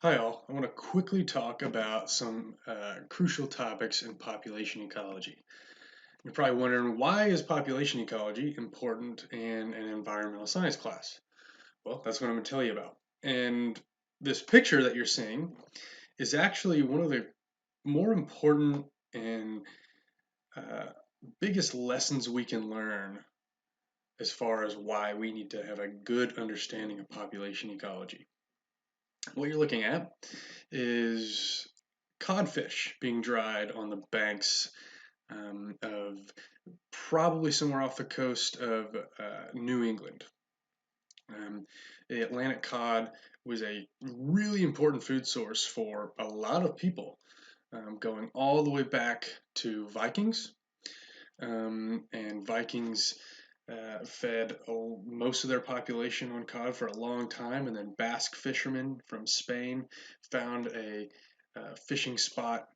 Hi all, I want to quickly talk about some crucial topics in population ecology. You're probably wondering, why is population ecology important in an environmental science class? Well, that's what I'm going to tell you about. And this picture that you're seeing is actually one of the more important and uh, biggest lessons we can learn as far as why we need to have a good understanding of population ecology. What you're looking at is codfish being dried on the banks of probably somewhere off the coast of New England. Um, the Atlantic cod was a really important food source for a lot of people, going all the way back to Vikings. And Vikings fed most of their population on cod for a long time, and then Basque fishermen from Spain found a fishing spot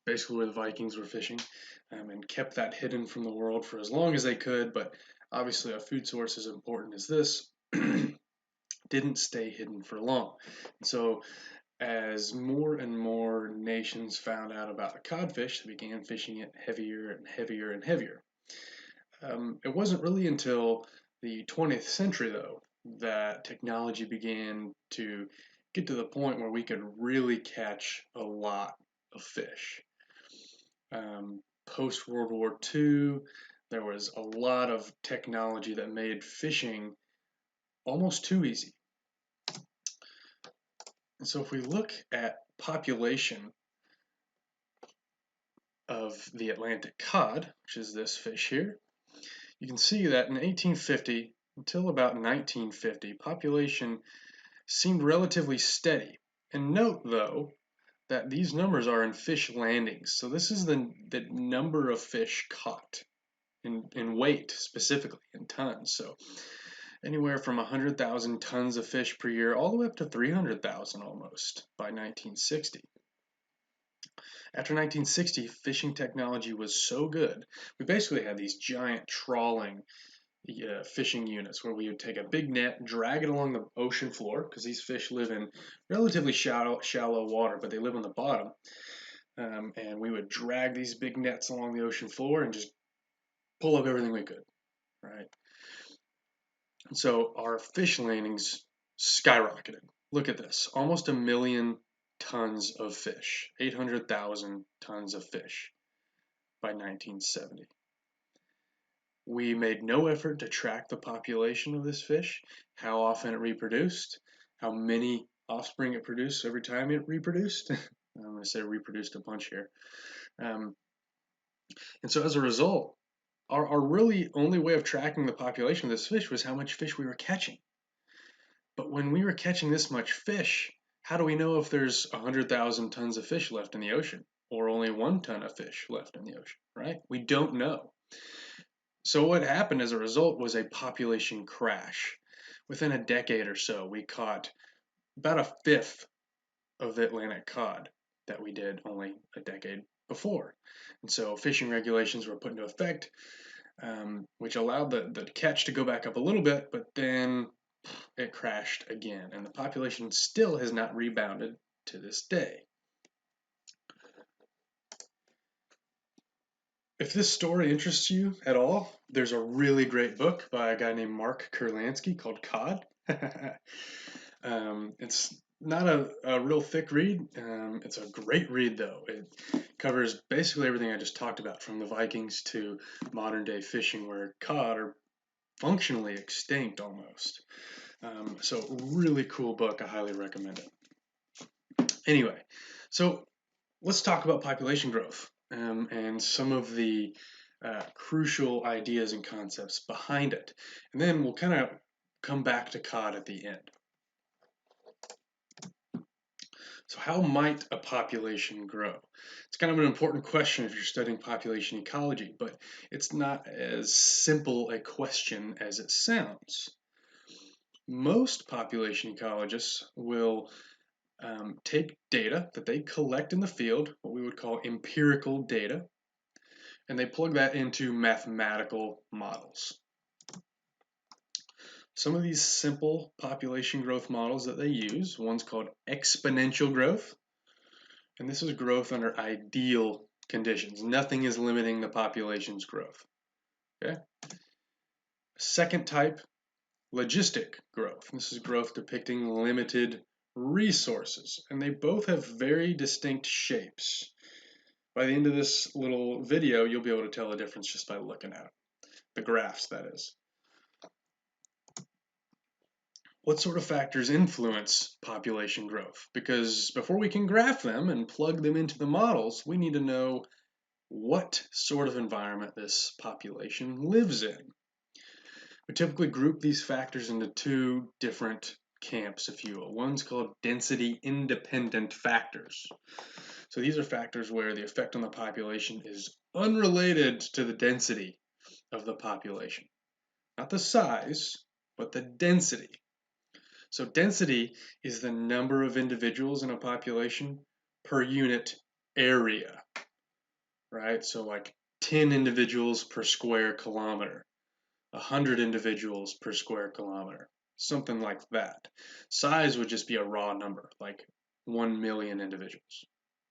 basically where the Vikings were fishing, and kept that hidden from the world for as long as they could. But obviously, a food source as important as this didn't stay hidden for long. And so, as more and more nations found out about the codfish, they began fishing it heavier and heavier and heavier. It wasn't really until the 20th century, though, that technology began to get to the point where we could really catch a lot of fish. Post World War II, there was a lot of technology that made fishing almost too easy. And so, if we look at population of the Atlantic cod, which is this fish here, you can see that in 1850 until about 1950, population seemed relatively steady. And note, though, that these numbers are in fish landings. So this is the number of fish caught in weight, specifically in tons. So anywhere from 100,000 tons of fish per year all the way up to 300,000 almost by 1960. After 1960, fishing technology was so good, we basically had these giant trawling fishing units where we would take a big net, drag it along the ocean floor, because these fish live in relatively shallow water, but they live on the bottom. And we would drag these big nets along the ocean floor and just pull up everything we could, right? And so our fish landings skyrocketed. Look at this, almost 1 million tons of fish, 800,000 tons of fish by 1970. We made no effort to track the population of this fish, how often it reproduced, how many offspring it produced every time it reproduced. I'm going to say reproduced a bunch here. Um, and so as a result, our really only way of tracking the population of this fish was how much fish we were catching. But when we were catching this much fish, how do we know if there's 100,000 tons of fish left in the ocean or only 1 ton of fish left in the ocean, right? We don't know. So what happened as a result was a population crash. Within a decade or so, we caught about a fifth of the Atlantic cod that we did only a decade before. And so fishing regulations were put into effect, which allowed the catch to go back up a little bit, but then it crashed again. And the population still has not rebounded to this day. If this story interests you at all, there's a really great book by a guy named Mark Kurlansky called Cod. It's not a real thick read. It's a great read, though. It covers basically everything I just talked about, from the Vikings to modern day fishing, where cod are functionally extinct almost. So, really cool book. I highly recommend it. Anyway, so let's talk about population growth, and some of the crucial ideas and concepts behind it. And then we'll kind of come back to cod at the end. So, how might a population grow? It's kind of an important question if you're studying population ecology, but it's not as simple a question as it sounds. Most population ecologists will take data that they collect in the field, what we would call empirical data, and they plug that into mathematical models. Some of these simple population growth models that they use, one's called exponential growth, and this is growth under ideal conditions. Nothing is limiting the population's growth. Okay. Second type, logistic growth. This is growth depicting limited resources, and they both have very distinct shapes. By the end of this little video, you'll be able to tell the difference just by looking at the graphs, that is. What sort of factors influence population growth? Because before we can graph them and plug them into the models, we need to know what sort of environment this population lives in. We typically group these factors into two different camps, if you will. One's called density independent factors. So these are factors where the effect on the population is unrelated to the density of the population. Not the size, but the density. So density is the number of individuals in a population per unit area, right? So like 10 individuals per square kilometer, 100 individuals per square kilometer, something like that. Size would just be a raw number, like 1 million individuals,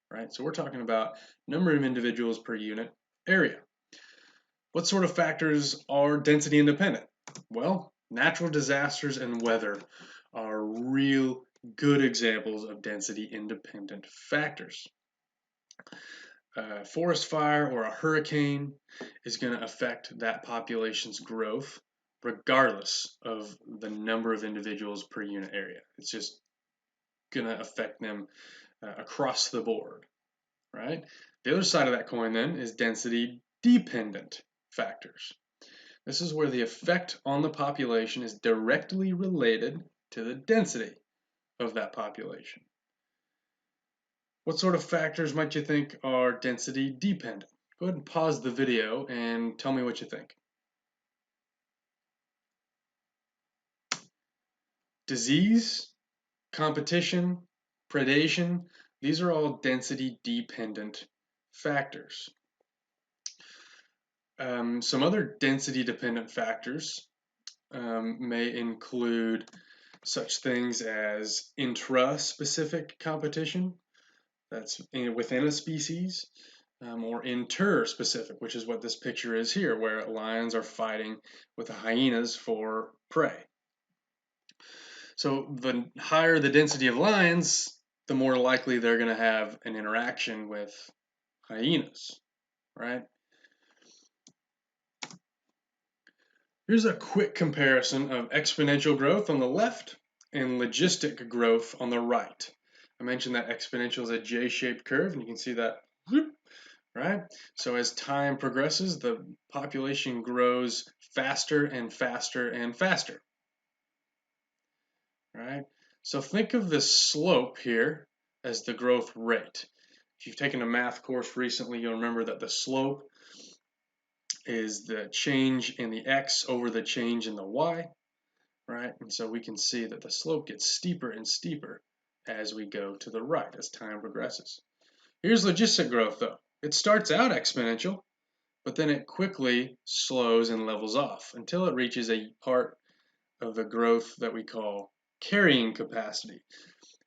right? So we're talking about number of individuals per unit area. What sort of factors are density independent? Well, natural disasters and weather are real good examples of density independent factors. A forest fire or a hurricane is going to affect that population's growth regardless of the number of individuals per unit area. It's just going to affect them across the board, right? The other side of that coin then is density dependent factors. This is where the effect on the population is directly related to the density of that population. What sort of factors might you think are density dependent? Go ahead and pause the video and tell me what you think. Disease, competition, predation, these are all density dependent factors. Some other density dependent factors may include such things as intra-specific competition, that's within a species, or inter-specific, which is what this picture is here, where lions are fighting with the hyenas for prey. So the higher the density of lions, the more likely they're going to have an interaction with hyenas, right? Here's a quick comparison of exponential growth on the left and logistic growth on the right. I mentioned that exponential is a J-shaped curve, and you can see that, right? So as time progresses, the population grows faster and faster and faster, right? So think of the slope here as the growth rate. If you've taken a math course recently, you'll remember that the slope is the change in the x over the change in the y, right? And so we can see that the slope gets steeper and steeper as we go to the right as time progresses. Here's logistic growth though. It starts out exponential, but then it quickly slows and levels off until it reaches a part of the growth that we call carrying capacity.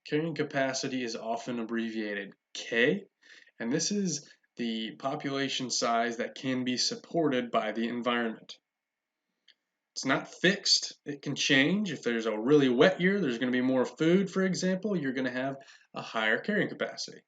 Carrying capacity is often abbreviated K, and this is the population size that can be supported by the environment. It's not fixed. It can change. If there's a really wet year, there's going to be more food, for example, you're going to have a higher carrying capacity.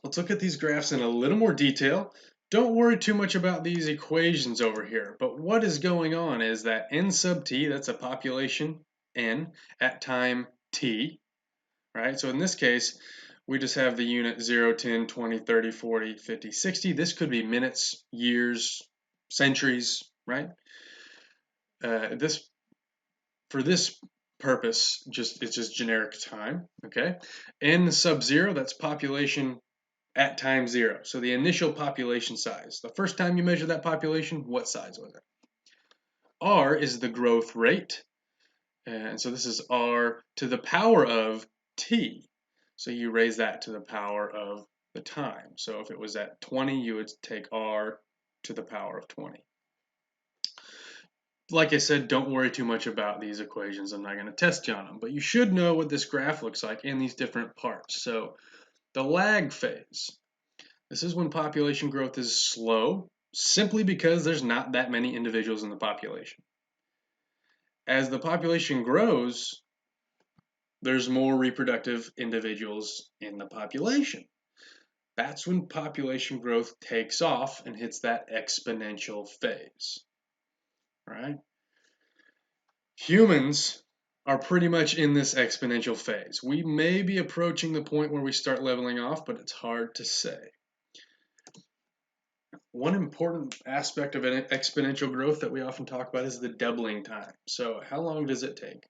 Let's look at these graphs in a little more detail. Don't worry too much about these equations over here, but what is going on is that n sub t, that's a population n at time t, right? So in this case, we just have the unit 0, 10, 20, 30, 40, 50, 60. This could be minutes, years, centuries, right? For this purpose, it's just generic time, okay? N sub 0, that's population at time 0. So the initial population size. The first time you measure that population, what size was it? R is the growth rate. And so this is R to the power of t. So you raise that to the power of the time. So if it was at 20, you would take R to the power of 20. like I said, don't worry too much about these equations. I'm not going to test you on them, but you should know what this graph looks like in these different parts. So the lag phase, this is when population growth is slow, simply because there's not that many individuals in the population. As the population grows, there's more reproductive individuals in the population. That's when population growth takes off and hits that exponential phase, right? Humans are pretty much in this exponential phase. We may be approaching the point where we start leveling off, but it's hard to say. One important aspect of an exponential growth that we often talk about is the doubling time. So how long does it take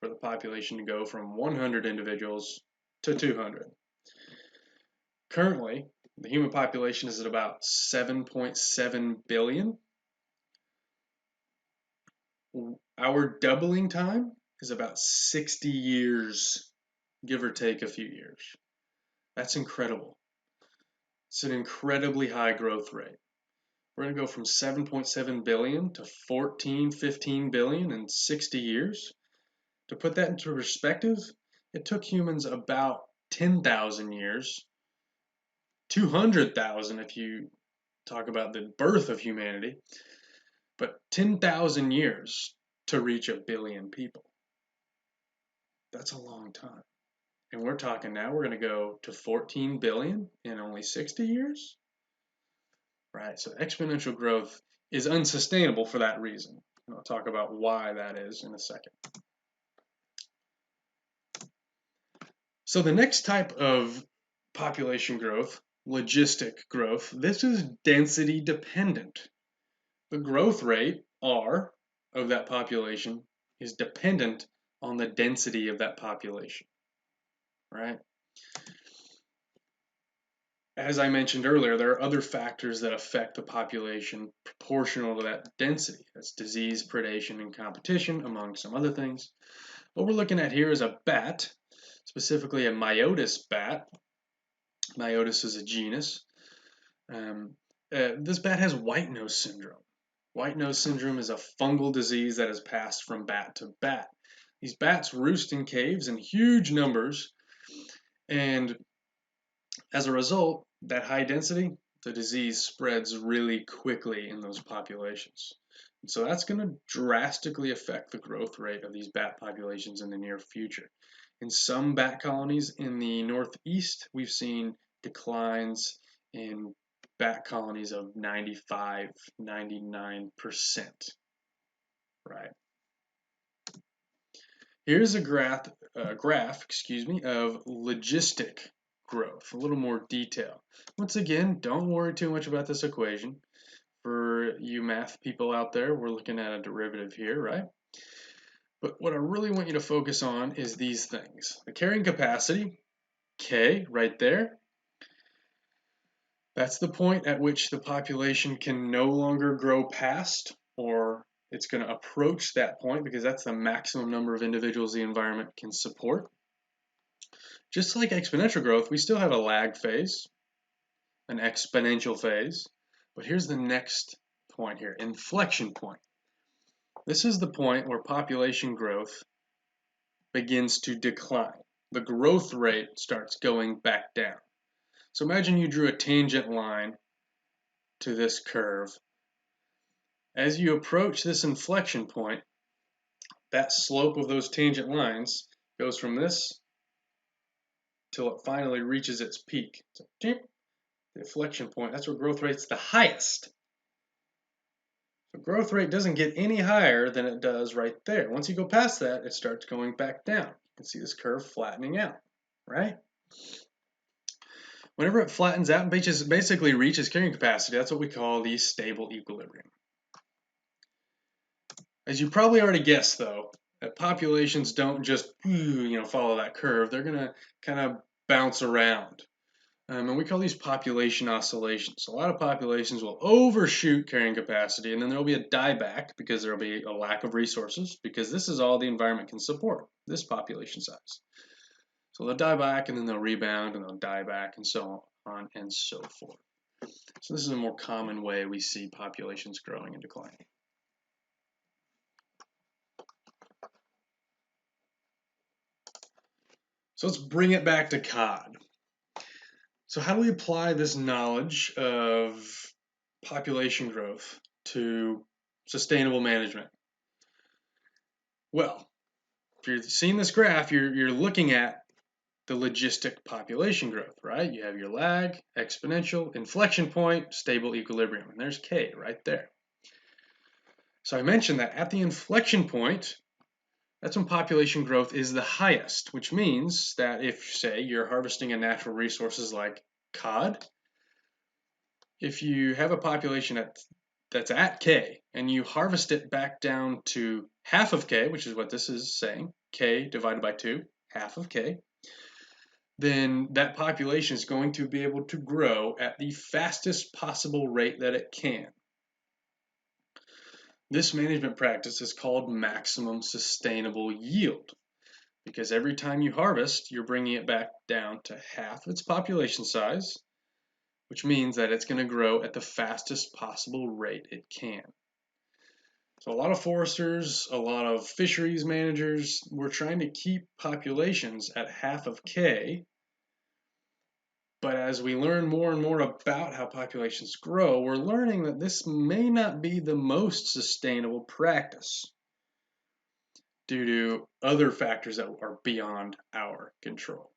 for the population to go from 100 individuals to 200? Currently, the human population is at about 7.7 billion. Our doubling time is about 60 years, give or take a few years. That's incredible. It's an incredibly high growth rate. We're going to go from 7.7 billion to 14, 15 billion in 60 years. To put that into perspective, it took humans about 10,000 years, 200,000 if you talk about the birth of humanity, but 10,000 years to reach a billion people. That's a long time. And we're talking now, we're going to go to 14 billion in only 60 years? Right, so exponential growth is unsustainable for that reason. And I'll talk about why that is in a second. So the next type of population growth, logistic growth, this is density dependent. The growth rate, R, of that population is dependent on the density of that population, right? As I mentioned earlier, there are other factors that affect the population proportional to that density. That's disease, predation, and competition, among some other things. What we're looking at here is a bat, specifically a Myotis bat. Myotis is a genus. This bat has white nose syndrome. White nose syndrome is a fungal disease that is passed from bat to bat. These bats roost in caves in huge numbers, and as a result, that high density, the disease spreads really quickly in those populations. And so that's going to drastically affect the growth rate of these bat populations in the near future. In some bat colonies in the northeast, we've seen declines in bat colonies of 95, 99%, right? Here's a graph, of logistic growth, a little more detail. Once again, don't worry too much about this equation. For you math people out there, we're looking at a derivative here, right? But what I really want you to focus on is these things. The carrying capacity, K, right there. That's the point at which the population can no longer grow past, or it's going to approach that point because that's the maximum number of individuals the environment can support. Just like exponential growth, we still have a lag phase, an exponential phase, but here's the next point here, inflection point. This is the point where population growth begins to decline. The growth rate starts going back down. So imagine you drew a tangent line to this curve. As you approach this inflection point, that slope of those tangent lines goes from this till it finally reaches its peak. So, the inflection point, that's where growth rate's the highest. The growth rate doesn't get any higher than it does right there. Once you go past that, it starts going back down. You can see this curve flattening out, right? Whenever it flattens out and basically reaches carrying capacity, that's what we call the stable equilibrium. As you probably already guessed, though, that populations don't just follow that curve. They're going to kind of bounce around. And we call these population oscillations. A lot of populations will overshoot carrying capacity, and then there'll be a dieback because there'll be a lack of resources, because this is all the environment can support, this population size. So they'll die back, and then they'll rebound, and they'll die back, and so on and so forth. So this is a more common way we see populations growing and declining. So let's bring it back to cod. So how do we apply this knowledge of population growth to sustainable management? Well, if you're seeing this graph, you're looking at the logistic population growth, right? You have your lag, exponential, inflection point, stable equilibrium, and there's K right there. So I mentioned that at the inflection point, that's when population growth is the highest, which means that if, say, you're harvesting a natural resources like cod, if you have a population that's at K and you harvest it back down to half of K, which is what this is saying, K divided by 2, half of K, then that population is going to be able to grow at the fastest possible rate that it can. This management practice is called maximum sustainable yield, because every time you harvest, you're bringing it back down to half its population size, which means that it's going to grow at the fastest possible rate it can. So a lot of foresters, a lot of fisheries managers, we're trying to keep populations at half of K. But as we learn more and more about how populations grow, we're learning that this may not be the most sustainable practice due to other factors that are beyond our control.